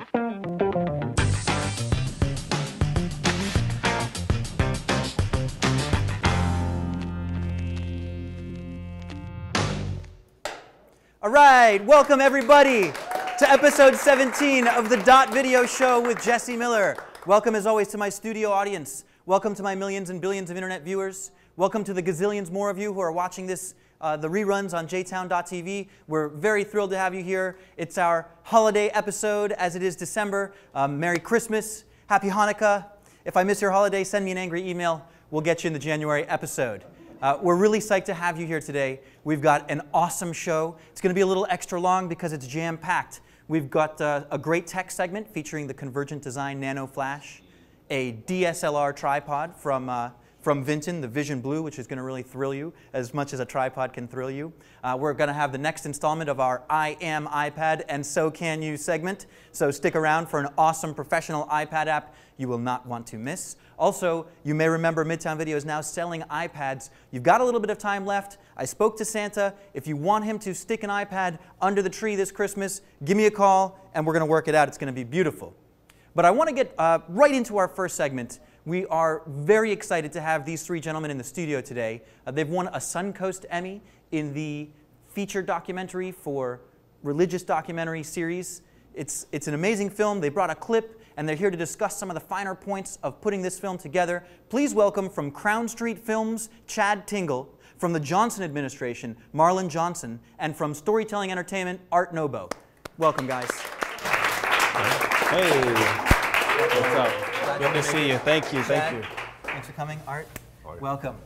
All right, welcome everybody to episode 17 of the Dot Video Show with Jesse Miller. Welcome as always to my studio audience. Welcome to my millions and billions of internet viewers. Welcome to the gazillions more of you who are watching this, the reruns on jtown.tv. We're very thrilled to have you here. It's our holiday episode as it is December. Merry Christmas, Happy Hanukkah. If I miss your holiday, send me an angry email. We'll get you in the January episode. We're really psyched to have you here today. We've got an awesome show. It's going to be a little extra long because it's jam-packed. We've got a great tech segment featuring the Convergent Design Nano Flash, a DSLR tripod from Vinton, the Vision Blue, which is going to really thrill you as much as a tripod can thrill you. We're going to have the next installment of our I Am iPad and So Can You segment. So stick around for an awesome professional iPad app you will not want to miss. Also, you may remember Midtown Video is now selling iPads. You've got a little bit of time left. I spoke to Santa. If you want him to stick an iPad under the tree this Christmas, give me a call and we're going to work it out. It's going to be beautiful. But I want to get right into our first segment. We are very excited to have these three gentlemen in the studio today. They've won a Suncoast Emmy in the feature documentary for religious documentary series. It's an amazing film. They brought a clip, and they're here to discuss some of the finer points of putting this film together. Please welcome from Crown Street Films, Chad Tingle, from the Johnson administration, Marlon Johnson, and from Storytelling Entertainment, Art Nobo. Welcome, guys. Hey, what's up? Good to see you. Thank you. Thank you. Thanks for coming, Art. Welcome.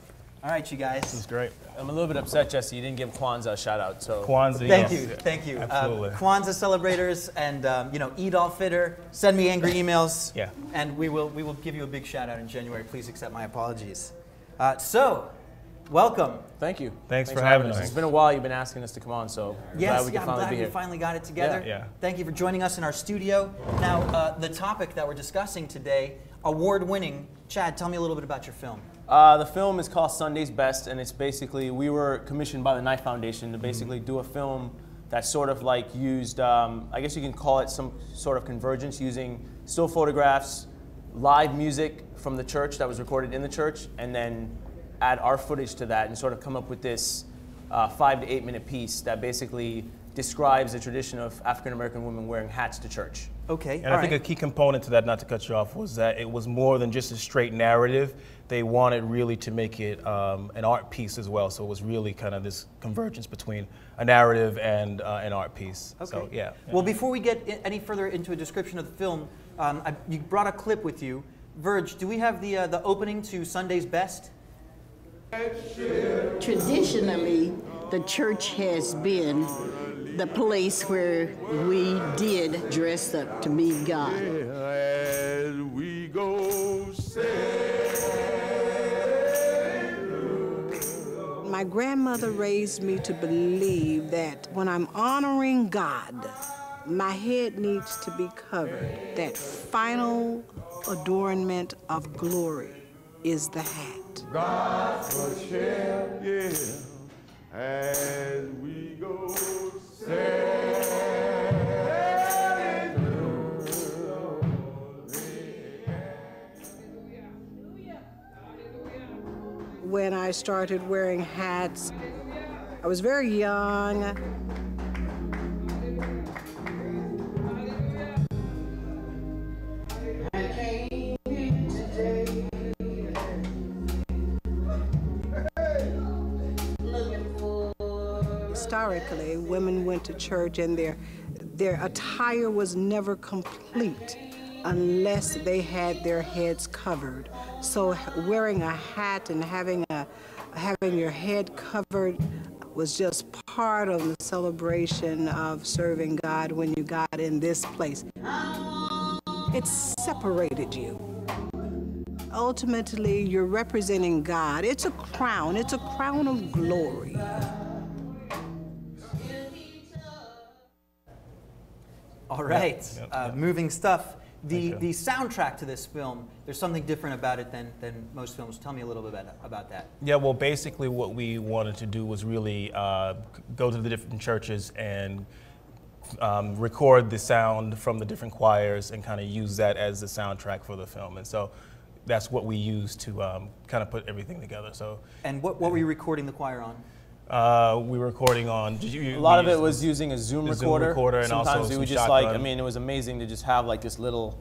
All right, you guys. This is great. I'm a little bit upset, Jesse. You didn't give Kwanzaa a shout out. So Kwanzaa. Thank yes. you. Thank you. Absolutely. Kwanzaa celebrators and Eid al-Fitr. Send me angry emails. Yeah. And we will give you a big shout out in January. Please accept my apologies. So, welcome. thank you. Thanks for having us. It's been a while. You've been asking us to come on, so Yes, glad we can I'm finally glad be we here. finally got it together. Yeah. Thank you for joining us in our studio. Now, the topic that we're discussing today, award-winning. Chad, tell me a little bit about your film. The film is called Sunday's Best, and it's basically, we were commissioned by the Knife Foundation to basically do a film that sort of like used, I guess you can call it some sort of convergence, using still photographs, live music from the church that was recorded in the church, and then add our footage to that and sort of come up with this 5 to 8 minute piece that basically describes the tradition of African American women wearing hats to church. Okay. And I think a key component to that, not to cut you off, was that it was more than just a straight narrative. They wanted really to make it an art piece as well. So it was really kind of this convergence between a narrative and an art piece. Okay. So, yeah. Well, before we get any further into a description of the film, you brought a clip with you. Verge, do we have the opening to Sunday's Best? Traditionally, the church has been the place where we did dress up to meet God. As we go My grandmother raised me to believe that when I'm honoring God, my head needs to be covered. That final adornment of glory is the hat. God's share, yeah, as we go When I started wearing hats, I was very young. Historically, women went to church and their attire was never complete unless they had their heads covered. So wearing a hat and having your head covered was just part of the celebration of serving God when you got in this place. It separated you. Ultimately, you're representing God. It's a crown of glory. All right, Yep. Moving stuff. The soundtrack to this film, there's something different about it than most films. Tell me a little bit about that. Yeah, well, basically what we wanted to do was really go to the different churches and record the sound from the different choirs and kind of use that as the soundtrack for the film. And so that's what we use to kind of put everything together. So. And what were you recording the choir on? We were recording on. A lot of it was using a Zoom recorder. And sometimes also we would just shotgun. like, I mean, it was amazing to just have like this little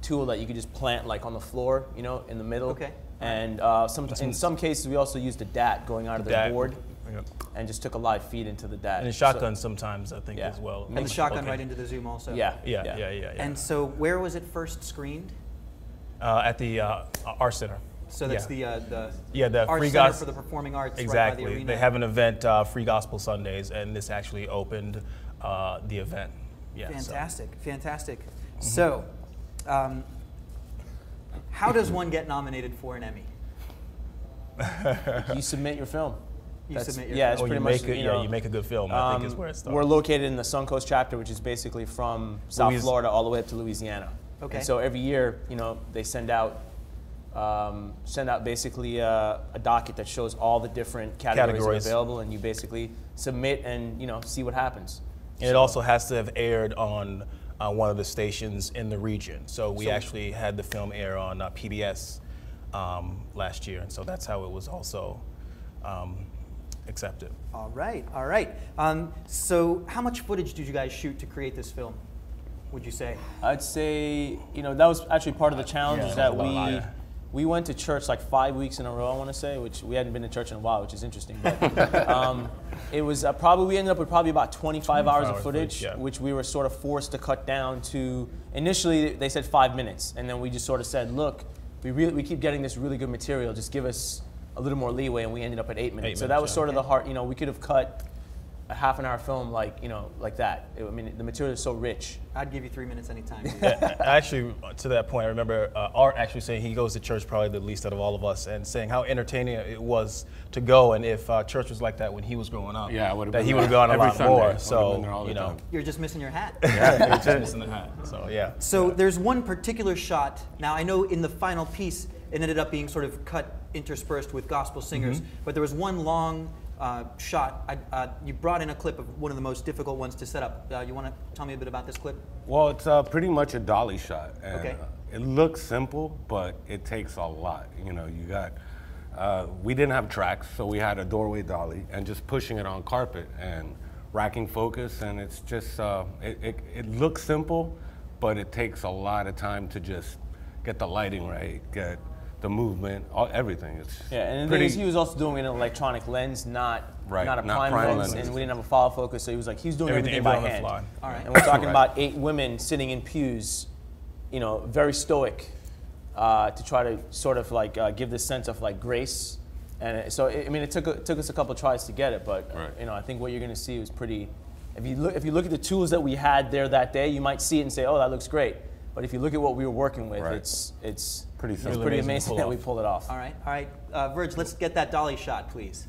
tool that you could just plant like on the floor, you know, in the middle. Okay. And in some cases we also used a DAT going out of the board. Yep. And just took a live feed into the DAT. And a shotgun sometimes, I think, as well. And the shotgun right into the Zoom also. Yeah. And so where was it first screened? At the Art Center. So that's the Art Free Center for the Performing Arts. Exactly. Right by the arena. They have an event, Free Gospel Sundays, and this actually opened the event. Yeah. Fantastic, fantastic. Mm-hmm. So, how does one get nominated for an Emmy? You submit your film. It's pretty much you make a good film. I think is where it starts. We're located in the Suncoast chapter, which is basically from South Florida all the way up to Louisiana. Okay. And so every year, they send out basically a docket that shows all the different categories that are available, and you basically submit and see what happens. And it also has to have aired on one of the stations in the region. So we actually had the film air on PBS last year, and so that's how it was also accepted. All right, all right. So how much footage did you guys shoot to create this film, would you say? I'd say, that was actually part of the challenge, is that we went to church like 5 weeks in a row, I want to say, which we hadn't been to church in a while, which is interesting. But it was we ended up with probably about 25 hours of footage, which we were sort of forced to cut down to, initially they said 5 minutes, and then we just sort of said, look, we keep getting this really good material, just give us a little more leeway, and we ended up at 8 minutes. So that was sort of the heart, we could have cut a half-an-hour film like that. I mean, the material is so rich. I'd give you 3 minutes anytime. Actually, to that point, I remember Art actually saying he goes to church probably the least out of all of us, and saying how entertaining it was to go, and if church was like that when he was growing up, that he would have gone a lot more. So, you're just missing your hat. Yeah, you're just missing the hat. So yeah. So there's one particular shot. Now I know in the final piece it ended up being sort of cut interspersed with gospel singers, but there was one long shot. You brought in a clip of one of the most difficult ones to set up. You want to tell me a bit about this clip? Well, it's pretty much a dolly shot. And, it looks simple, but it takes a lot. You got, we didn't have tracks, so we had a doorway dolly and just pushing it on carpet and racking focus, and it's just, it looks simple, but it takes a lot of time to just get the lighting right, get the movement, everything. And the thing is, he was also doing an electronic lens, not a prime lens, and we didn't have a follow focus, so he was doing everything by hand. All right. And we're talking about 8 women sitting in pews, very stoic, to try to sort of give this sense of grace. And so it took us a couple of tries to get it, but I think what you're going to see was pretty. If you look at the tools that we had there that day, you might see it and say, oh, that looks great. But if you look at what we were working with, it's pretty amazing that we pulled it off. All right. Verge, let's get that dolly shot, please.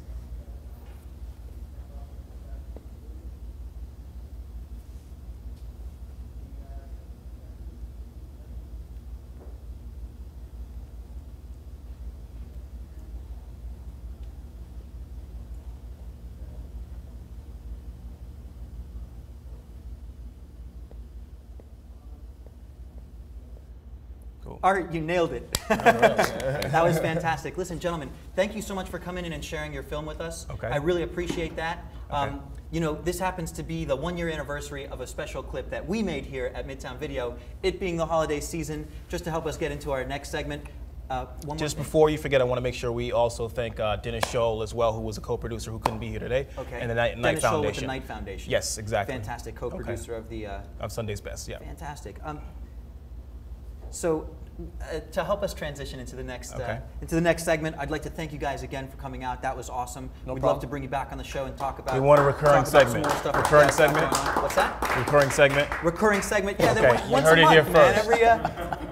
Art, you nailed it. That was fantastic. Listen, gentlemen, thank you so much for coming in and sharing your film with us. Okay. I really appreciate that. This happens to be the 1-year anniversary of a special clip that we made here at Midtown Video, it being the holiday season, just to help us get into our next segment. Just before you forget, I want to make sure we also thank Dennis Scholl as well, who was a co-producer who couldn't be here today. Okay. And the Knight Dennis Foundation. Scholl with the Knight Foundation. Yes, exactly. Fantastic co-producer of the of Sunday's Best. Yeah. Fantastic. So to help us transition into the next segment, I'd like to thank you guys again for coming out. That was awesome. We'd love to bring you back on the show and talk about. We want a recurring segment. Recurring segment. What's that? Recurring segment. Recurring segment. Yeah, okay. once a month, man.